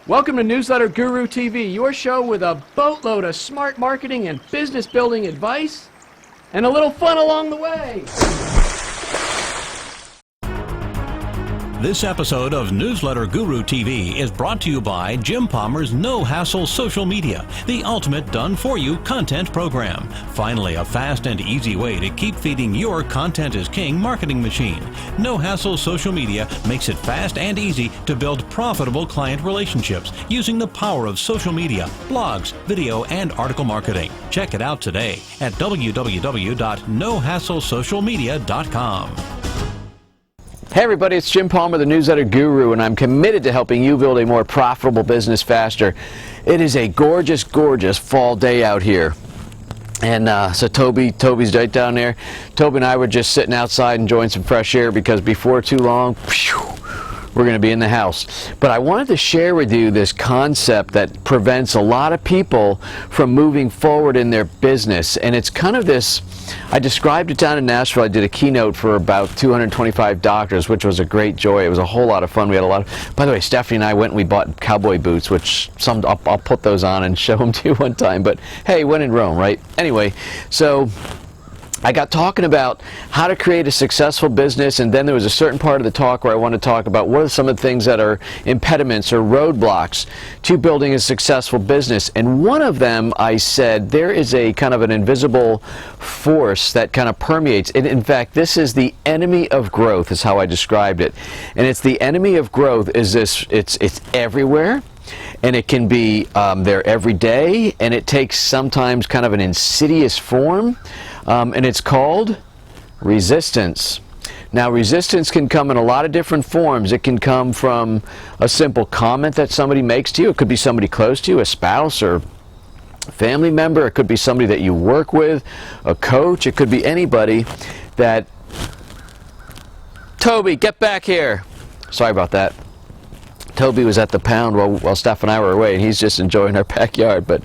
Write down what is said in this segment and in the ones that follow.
Welcome to Newsletter Guru TV, your show with a boatload of smart marketing and business building advice, and a little fun along the way. This episode of Newsletter Guru TV is brought to you by Jim Palmer's No Hassle Social Media, the ultimate done-for-you content program. Finally, a fast and easy way to keep feeding your content is king marketing machine. No Hassle Social Media makes it fast and easy to build profitable client relationships using the power of social media, blogs, video, and article marketing. Check it out today at www.nohasslesocialmedia.com. Hey everybody, it's Jim Palmer, the Newsletter Guru, and I'm committed to helping you build a more profitable business faster. It is a gorgeous, gorgeous fall day out here. And so Toby's right down there. Toby and I were just sitting outside enjoying some fresh air because before too long, we're going to be in the house. But I wanted to share with you this concept that prevents a lot of people from moving forward in their business. And it's kind of this, I described it down in Nashville. I did a keynote for about 225 doctors, which was a great joy. It was a whole lot of fun. We had a lot of, by the way, Stephanie and I went and we bought cowboy boots, which I'll put those on and show them to you one time. But hey, when in Rome, right? Anyway, so I got talking about how to create a successful business, and then there was a certain part of the talk where I want to talk about what are some of the things that are impediments or roadblocks to building a successful business. And one of them, I said, there is a kind of an invisible force that kind of permeates. And in fact, this is the enemy of growth, is how I described it. And it's the enemy of growth is this, it's everywhere. And it can be there every day, and it takes sometimes kind of an insidious form, and it's called resistance. Now, resistance can come in a lot of different forms. It can come from a simple comment that somebody makes to you. It could be somebody close to you, a spouse or family member. It could be somebody that you work with, a coach. It could be anybody that, Toby, get back here. Sorry about that. Toby was at the pound while Steph and I were away, and he's just enjoying our backyard, but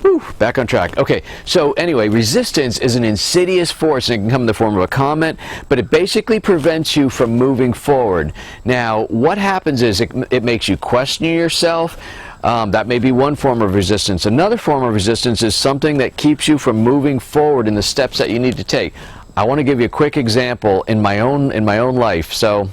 whew, back on track. Okay, so anyway, resistance is an insidious force, and it can come in the form of a comment, but it basically prevents you from moving forward. Now, what happens is it makes you question yourself. That may be one form of resistance. Another form of resistance is something that keeps you from moving forward in the steps that you need to take. I want to give you a quick example in my own life. So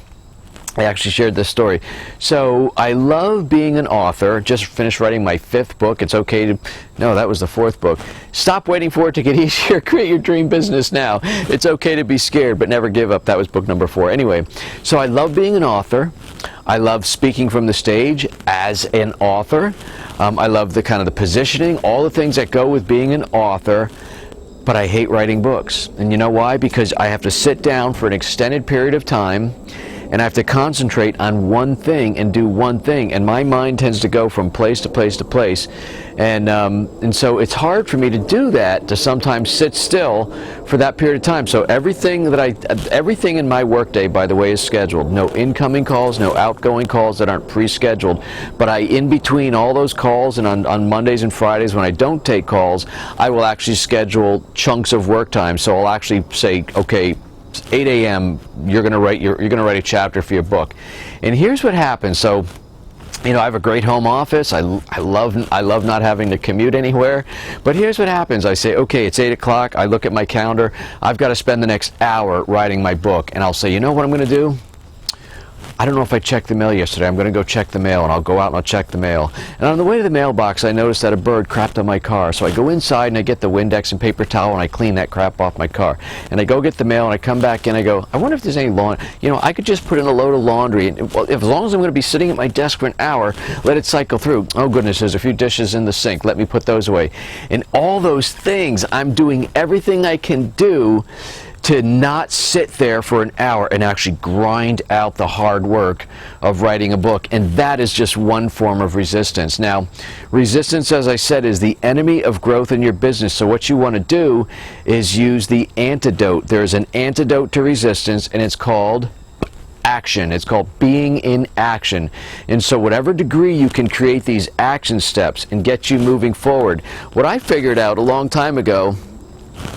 I actually shared this story. So I love being an author. Just finished writing my 5th book. It's okay to, no, that was the 4th book. Stop waiting for it to get easier. Create your dream business now. It's okay to be scared, but never give up. That was book number 4. Anyway, so I love being an author. I love speaking from the stage as an author. I love the kind of the positioning, all the things that go with being an author. But I hate writing books. And you know why? Because I have to sit down for an extended period of time, and I have to concentrate on one thing and do one thing, and my mind tends to go from place to place to place, and so it's hard for me to do that, to sometimes sit still for that period of time. So everything in my workday, by the way, is scheduled. No incoming calls, no outgoing calls that aren't pre-scheduled. But in between all those calls, and on Mondays and Fridays when I don't take calls, I will actually schedule chunks of work time. So I'll actually say, okay, 8 a.m. you're going to write a chapter for your book. And here's what happens. So, you know, I have a great home office. I love not having to commute anywhere. But here's what happens. I say, okay, it's 8 o'clock. I look at my calendar. I've got to spend the next hour writing my book. And I'll say, you know what I'm going to do? I don't know if I checked the mail yesterday. I'm going to go check the mail, and I'll go out and I'll check the mail. And on the way to the mailbox, I noticed that a bird crapped on my car. So I go inside and I get the Windex and paper towel and I clean that crap off my car. And I go get the mail and I come back in. I go, I wonder if there's any laundry. You know, I could just put in a load of laundry. And, well, as long as I'm going to be sitting at my desk for an hour, let it cycle through. Oh goodness, there's a few dishes in the sink. Let me put those away. And all those things, I'm doing everything I can do to not sit there for an hour and actually grind out the hard work of writing a book. And that is just one form of resistance. Now, resistance, as I said, is the enemy of growth in your business. So what you want to do is use the antidote. There's an antidote to resistance, and it's called action. It's called being in action. And so whatever degree you can create these action steps and get you moving forward. What I figured out a long time ago,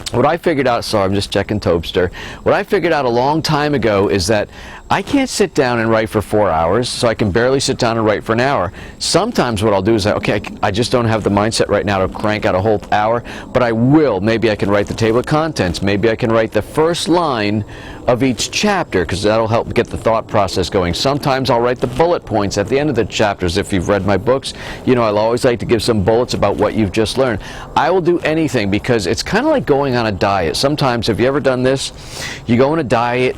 sorry, I'm just checking Tobster. What I figured out a long time ago is that I can't sit down and write for 4 hours, so I can barely sit down and write for an hour. Sometimes what I'll do is, I just don't have the mindset right now to crank out a whole hour, but I will. Maybe I can write the table of contents. Maybe I can write the first line of each chapter, because that'll help get the thought process going. Sometimes I'll write the bullet points at the end of the chapters. If you've read my books, you know I'll always like to give some bullets about what you've just learned. I will do anything, because it's kind of like going on a diet. Sometimes, have you ever done this? You go on a diet,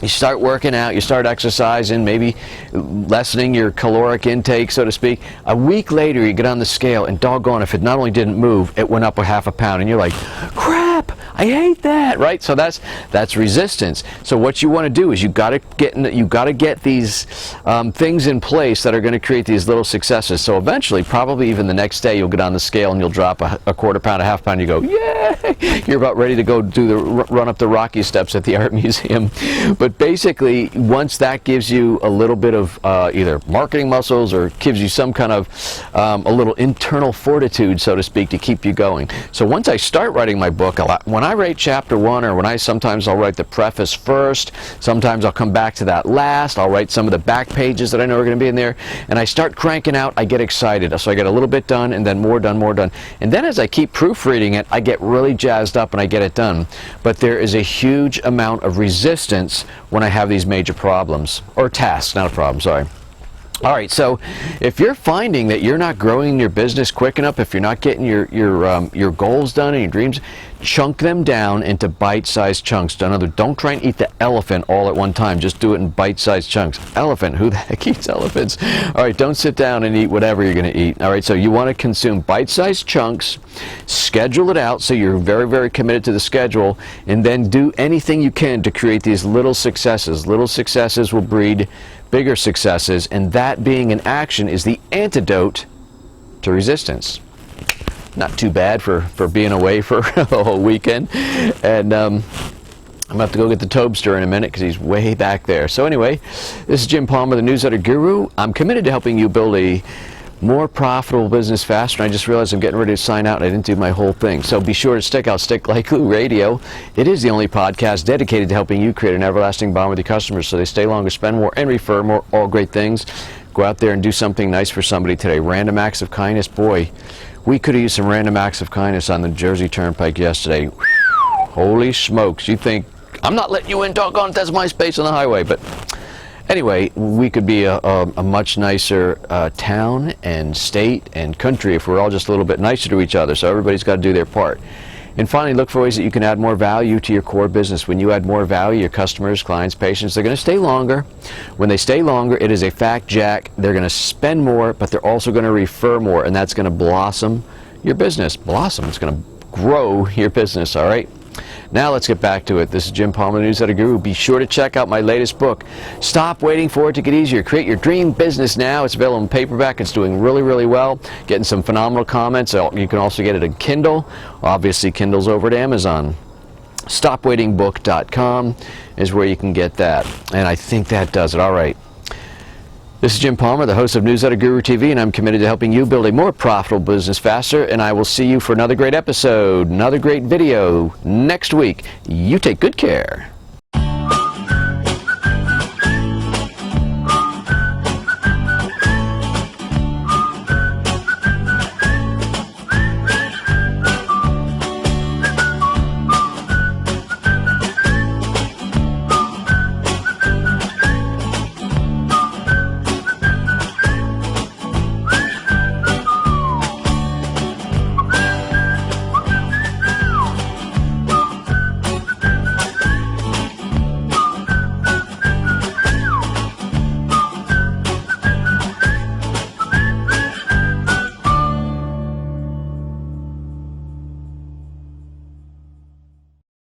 you start working out, you start exercising, maybe lessening your caloric intake, so to speak. A week later, you get on the scale, and doggone, if it not only didn't move, it went up a half a pound, and you're like, crap, I hate that, right? So that's resistance. So what you want to do is you got to get these things in place that are going to create these little successes. So eventually, probably even the next day, you'll get on the scale and you'll drop a quarter pound, a half pound. You go, yay! You're about ready to go do the run up the Rocky steps at the art museum. But basically, once that gives you a little bit of either marketing muscles or gives you some kind of a little internal fortitude, so to speak, to keep you going. So once I start writing my book, when I write chapter 1, or sometimes I'll write the preface first, sometimes I'll come back to that last, I'll write some of the back pages that I know are going to be in there, and I start cranking out, I get excited. So I get a little bit done, and then more done, more done. And then as I keep proofreading it, I get really jazzed up and I get it done. But there is a huge amount of resistance when I have these major problems, or tasks, not a problem, sorry. All right, so if you're finding that you're not growing your business quick enough, if you're not getting your goals done and your dreams, chunk them down into bite-sized chunks. Don't try and eat the elephant all at one time. Just do it in bite-sized chunks. Elephant, who the heck eats elephants? All right, don't sit down and eat whatever you're going to eat. All right, so you want to consume bite-sized chunks, schedule it out so you're very, very committed to the schedule, and then do anything you can to create these little successes. Little successes will breed bigger successes, and that being an action is the antidote to resistance. Not too bad for being away for a whole weekend. And I'm going to have to go get the Tobster in a minute because he's way back there. So anyway, this is Jim Palmer, the Newsletter Guru. I'm committed to helping you build a more profitable business faster. And I just realized I'm getting ready to sign out and I didn't do my whole thing. So be sure to stick like glue radio. It is the only podcast dedicated to helping you create an everlasting bond with your customers so they stay longer, spend more, and refer more. All great things. Go out there and do something nice for somebody today. Random acts of kindness. Boy, we could have used some random acts of kindness on the Jersey Turnpike yesterday. Holy smokes. You think, I'm not letting you in, doggone, that's my space on the highway. But anyway, we could be a much nicer town and state and country if we're all just a little bit nicer to each other. So everybody's got to do their part. And finally, look for ways that you can add more value to your core business. When you add more value, your customers, clients, patients, they're going to stay longer. When they stay longer, it is a fact, Jack. They're going to spend more, but they're also going to refer more, and that's going to blossom your business. Blossom. It's going to grow your business, all right? Now let's get back to it. This is Jim Palmer, Newsletter Guru. Be sure to check out my latest book, Stop Waiting for It to Get Easier. Create Your Dream Business Now. It's available in paperback. It's doing really, really well. Getting some phenomenal comments. You can also get it in Kindle. Obviously, Kindle's over at Amazon. StopWaitingBook.com is where you can get that. And I think that does it. All right. This is Jim Palmer, the host of Newsletter Guru TV, and I'm committed to helping you build a more profitable business faster, and I will see you for another great episode, another great video next week. You take good care.